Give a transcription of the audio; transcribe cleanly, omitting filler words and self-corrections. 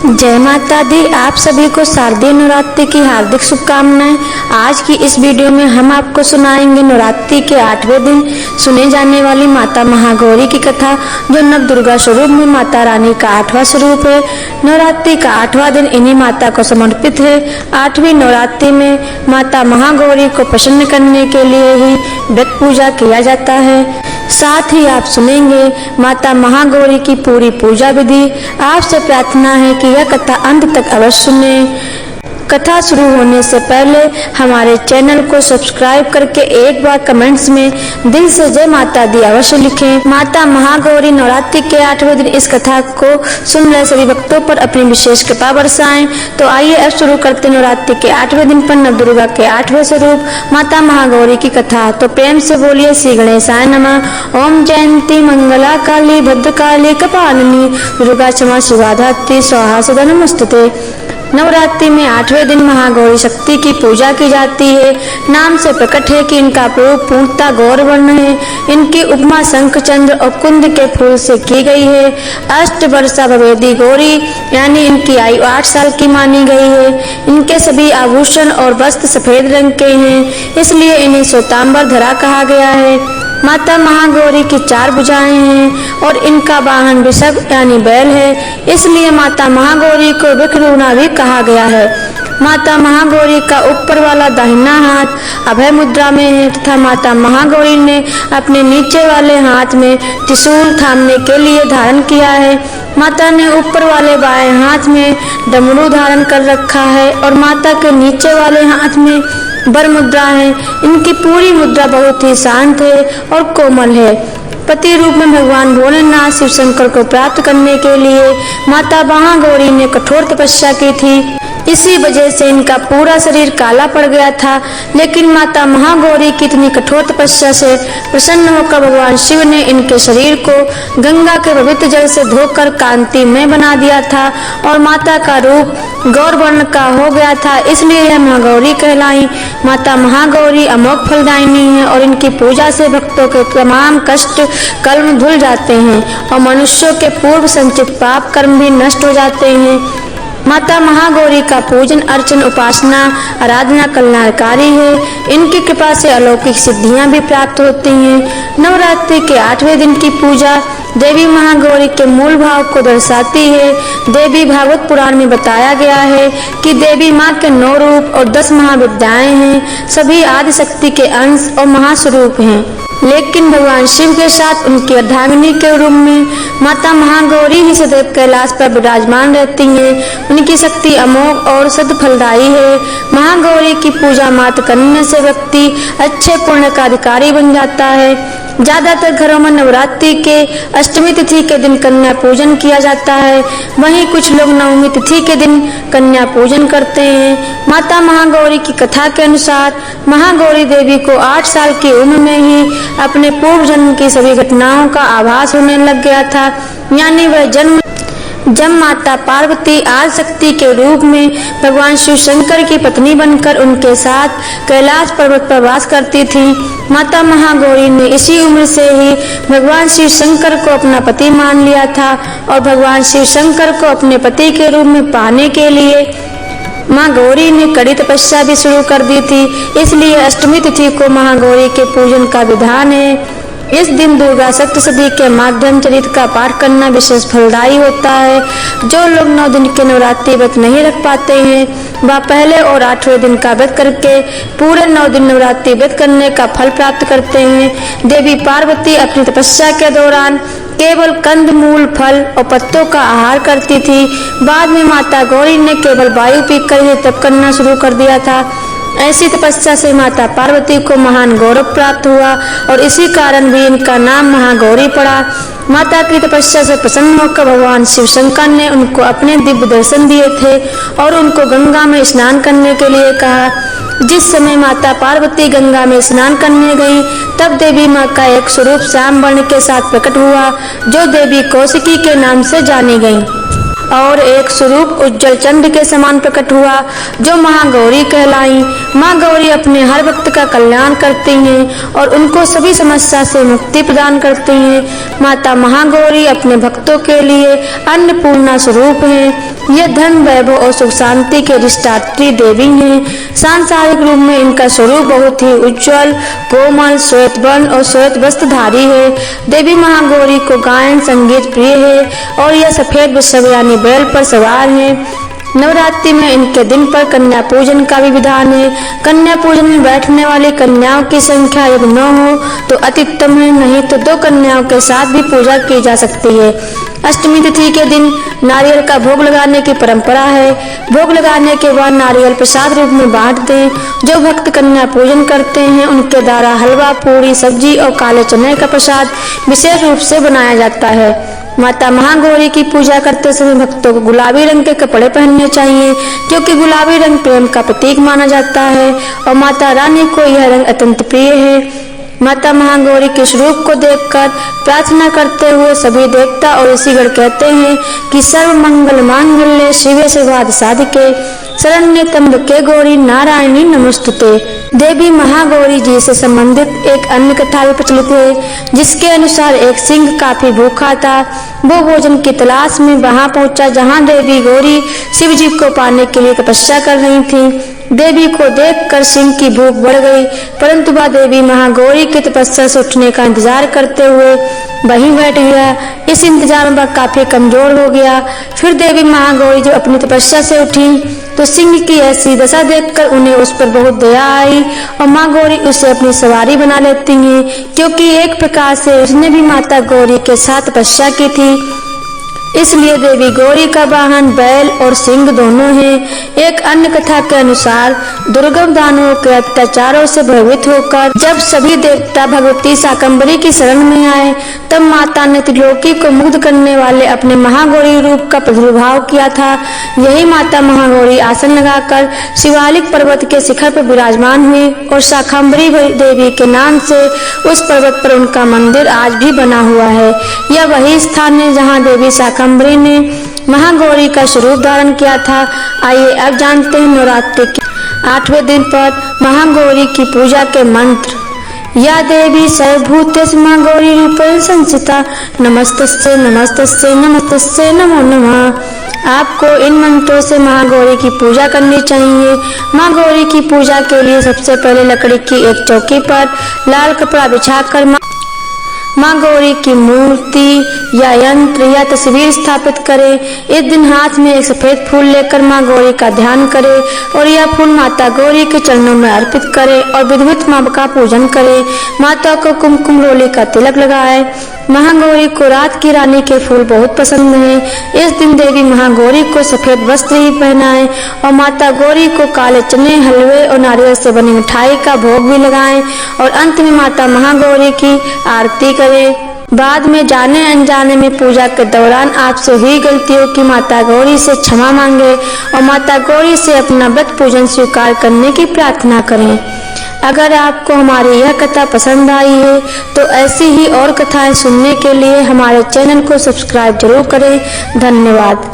जय माता दी। आप सभी को शारदीय नवरात्रि की हार्दिक शुभकामनाएं। आज की इस वीडियो में हम आपको सुनाएंगे नवरात्रि के 8वें दिन सुने जाने वाली माता महागौरी की कथा, जो नव दुर्गा स्वरूप में माता रानी का 8वां स्वरूप है। नवरात्रि का 8वां दिन इन्हीं माता को समर्पित है। 8वीं नवरात्रि में माता महागौरी को प्रसन्न करने के लिए ही व्रत पूजा किया जाता है। साथ ही आप सुनेंगे माता महागौरी की पूरी पूजा विधि। आपसे प्रार्थना है कि यह कथा अंत तक अवश्य सुनें। कथा शुरू होने से पहले हमारे चैनल को सब्सक्राइब करके एक बार कमेंट्स में दिल से जय माता दी अवश्य लिखें। माता महागौरी नवरात्रि के 8वें दिन इस कथा को सुन रहे सभी भक्तों पर अपनी विशेष कृपा बरसाएं। तो आइए अब शुरू करते नवरात्रि के 8वें दिन पर नव दुर्गा के 8वें स्वरूप माता महागौरी की कथा। तो प्रेम से बोलिए श्री गणेशाय नमः। ओम जयंती मंगला काली भद्रकाली कपालिनी दुर्गा क्षमा शिवा धात्री स्वाहा सदा नमस्तुते। नवरात्रि में 8वें दिन महागौरी शक्ति की पूजा की जाती है। नाम से प्रकट है कि इनका प्रयोग पूर्णतः गौर वर्ण है। इनकी उपमा शंख चंद्र और कुंद के फूल से की गई है। अष्ट वर्षा भवेदी गौरी यानी इनकी आयु 8 साल की मानी गई है। इनके सभी आभूषण और वस्त्र सफेद रंग के हैं, इसलिए इन्हें श्वेतांबर धरा कहा गया है। माता महागौरी की 4 भुजाएं हैं और इनका वाहन वृषभ यानी बैल है, इसलिए माता महागौरी को वृषरूणा भी कहा गया है। माता महागौरी का ऊपर वाला दाहिना हाथ अभय मुद्रा में है तथा माता महागौरी ने अपने नीचे वाले हाथ में त्रिशूल थामने के लिए धारण किया है। माता ने ऊपर वाले बाएं हाथ में डमरू धारण कर रखा है और माता के नीचे वाले हाथ में बर मुद्रा है। इनकी पूरी मुद्रा बहुत ही शांत है और कोमल है। पति रूप में भगवान भोलेनाथ शिव शंकर को प्राप्त करने के लिए माता महागौरी ने कठोर तपस्या की थी। इसी वजह से इनका पूरा शरीर काला पड़ गया था, लेकिन माता महागौरी की इतनी कठोर तपस्या से प्रसन्न होकर भगवान शिव ने इनके शरीर को गंगा के पवित्र जल से धोकर कांतिमय बना दिया था और माता का रूप गौर वर्ण का हो गया था, इसलिए यह महागौरी कहलाई। माता महागौरी अमोघ फलदायिनी है और इनकी पूजा से भक्तों के तमाम कष्ट कर्म धुल जाते हैं और मनुष्यों के पूर्व संचित पाप कर्म भी नष्ट हो जाते हैं। माता महागौरी का पूजन अर्चन उपासना आराधना कल्याणकारी है। इनकी कृपा से अलौकिक सिद्धियां भी प्राप्त होती हैं। नवरात्रि के 8वें दिन की पूजा देवी महागौरी के मूल भाव को दर्शाती है। देवी भागवत पुराण में बताया गया है कि देवी माँ के 9 रूप और 10 महाविद्याएं हैं। सभी आदि शक्ति के अंश और महास्वरूप हैं, लेकिन भगवान शिव के साथ उनकी अर्धांगिनी के रूप में माता महागौरी ही सदैव कैलाश पर विराजमान रहती हैं। उनकी शक्ति अमोघ और सद फलदायी है। महागौरी की पूजा मात्र करने से व्यक्ति अच्छे पुण्य का अधिकारी बन जाता है। ज्यादातर घरों में नवरात्रि के अष्टमी तिथि के दिन कन्या पूजन किया जाता है, वहीं कुछ लोग नवमी तिथि के दिन कन्या पूजन करते हैं। माता महागौरी की कथा के अनुसार महागौरी देवी को 8 साल की उम्र में ही अपने पूर्व जन्म की सभी घटनाओं का आभास होने लग गया था, यानी वह जन्म जब माता पार्वती आदि शक्ति के रूप में भगवान शिव शंकर की पत्नी बनकर उनके साथ कैलाश पर्वत पर वास करती थी। माता महागौरी ने इसी उम्र से ही भगवान शिव शंकर को अपना पति मान लिया था और भगवान शिव शंकर को अपने पति के रूप में पाने के लिए माँ गौरी ने कड़ी तपस्या भी शुरू कर दी थी। इसलिए अष्टमी तिथि को महागौरी के पूजन का विधान है। इस दिन दुर्गा सप्तशती के माध्यम चरित्र का पाठ करना विशेष फलदायी होता है। जो लोग 9 दिन के नवरात्रि व्रत नहीं रख पाते हैं, वह पहले और 8वें दिन का व्रत करके पूरे 9 दिन नवरात्रि व्रत करने का फल प्राप्त करते हैं। देवी पार्वती अपनी तपस्या के दौरान केवल कंद मूल फल और पत्तों का आहार करती थी। बाद में माता गौरी ने केवल वायु पीकर ही तप करना शुरू कर दिया था। ऐसी तपस्या से माता पार्वती को महान गौरव प्राप्त हुआ और इसी कारण भी इनका नाम महागौरी पड़ा। माता की तपस्या से प्रसन्न होकर भगवान शिव शंकर ने उनको अपने दिव्य दर्शन दिए थे और उनको गंगा में स्नान करने के लिए कहा। जिस समय माता पार्वती गंगा में स्नान करने गईं, तब देवी माँ का एक स्वरूप श्याम वर्ण के साथ प्रकट हुआ, जो देवी कौशिकी के नाम से जानी गई। और एक स्वरूप उज्जवल चंद्र के समान प्रकट हुआ, जो महागौरी कहलाई। माँ गौरी अपने हर भक्त का कल्याण करती हैं और उनको सभी समस्या से मुक्ति प्रदान करती हैं। माता महागौरी अपने भक्तों के लिए अन्नपूर्णा स्वरूप हैं। ये धन, वैभव और सुख शांति के अधिष्ठात्री देवी हैं। सांसारिक रूप में इनका स्वरूप बहुत ही उज्जवल, कोमल, श्वेत वर्ण और श्वेत वस्त्रधारी है। देवी महागौरी को गायन संगीत प्रिय है और यह सफेद वृषभ यानी बैल पर सवार है। नवरात्रि में इनके दिन पर कन्या पूजन का भी विधान है। कन्या पूजन में बैठने वाली कन्याओं की संख्या यदि 9 हो तो अति उत्तम है, नहीं तो 2 कन्याओं के साथ भी पूजा की जा सकती है। अष्टमी तिथि के दिन नारियल का भोग लगाने की परंपरा है। भोग लगाने के बाद नारियल प्रसाद रूप में बांट दें। जो भक्त कन्या पूजन करते हैं उनके द्वारा हलवा, पूरी, सब्जी और काले चने का प्रसाद विशेष रूप से बनाया जाता है। माता महागौरी की पूजा करते समय भक्तों को गुलाबी रंग के कपड़े पहनने चाहिए, क्योंकि गुलाबी रंग प्रेम का प्रतीक माना जाता है और माता रानी को यह रंग अत्यंत प्रिय है। माता महागौरी के स्वरूप को देखकर प्रार्थना करते हुए सभी देवता और ऋषिगण कहते हैं कि सर्व मंगल मांगल्ये शिवे सर्वार्थ साधिके शरण्ये त्र्यंबके गौरी नारायणी नमोस्तुते। देवी महागौरी जी से संबंधित एक अन्य कथा भी प्रचलित है, जिसके अनुसार एक सिंह काफी भूखा था। वो भोजन की तलाश में वहां पहुंचा जहां देवी गौरी शिव जी को पाने के लिए तपस्या कर रही थी। देवी को देखकर सिंह की भूख बढ़ गई, परंतु वह देवी महागौरी की तपस्या से उठने का इंतजार करते हुए वहीं बैठ गया। इस इंतजार में वह काफी कमजोर हो गया। फिर देवी महागौरी जब अपनी तपस्या से उठी तो सिंह की ऐसी दशा देखकर उन्हें उस पर बहुत दया आई और माँ गौरी उसे अपनी सवारी बना लेती हैं, क्योंकि एक प्रकार से उसने भी माता गौरी के साथ तपस्या की थी। इसलिए देवी गौरी का वाहन बैल और सिंह दोनों हैं। एक अन्य कथा के अनुसार दुर्गम दानवों के अत्याचारों से भयभीत होकर जब सभी देवता भगवती शाकंभरी की शरण में आए, तब माता ने त्रिलोकी को मुग्ध करने वाले अपने महागौरी रूप का प्रादुर्भाव किया था। यही माता महागौरी आसन लगाकर शिवालिक पर्वत के शिखर पर विराजमान हुई और शाकंभरी देवी के नाम से उस पर्वत पर उनका मंदिर आज भी बना हुआ है। यह वही स्थान है जहाँ देवी शाकंभरी ने महागौरी का स्वरूप धारण किया था। आइए अब जानते हैं नवरात्रि के 8वें दिन पर महागौरी की पूजा के मंत्र। या देवी सर्वभूतेषु महागौरी रूपेण संस्थिता नमस्तस्यै नमस्तस्यै नमस्तस्यै नमो नमः। आपको इन मंत्रों से महागौरी की पूजा करनी चाहिए। माँ गौरी की पूजा के लिए सबसे पहले लकड़ी की एक चौकी पर लाल कपड़ा बिछाकर माँ गौरी की मूर्ति या यंत्र या तस्वीर स्थापित करें। इस दिन हाथ में एक सफेद फूल लेकर माँ गौरी का ध्यान करें और यह फूल माता गौरी के चरणों में अर्पित करें और विधिवत माँ का पूजन करें। माता को कुमकुम रोली का तिलक लगाएं। महागौरी को रात की रानी के फूल बहुत पसंद हैं। इस दिन देवी महागौरी को सफेद वस्त्र ही पहनाएं और माता गौरी को काले चने, हलवे और नारियल से बनी मिठाई का भोग भी लगाएं और अंत में माता महागौरी की आरती करें। बाद में जाने अनजाने में पूजा के दौरान आपसे हुई गलतियों की माता गौरी से क्षमा मांगे और माता गौरी से अपना व्रत पूजन स्वीकार करने की प्रार्थना करें। अगर आपको हमारी यह कथा पसंद आई है तो ऐसी ही और कथाएं सुनने के लिए हमारे चैनल को सब्सक्राइब जरूर करें। धन्यवाद।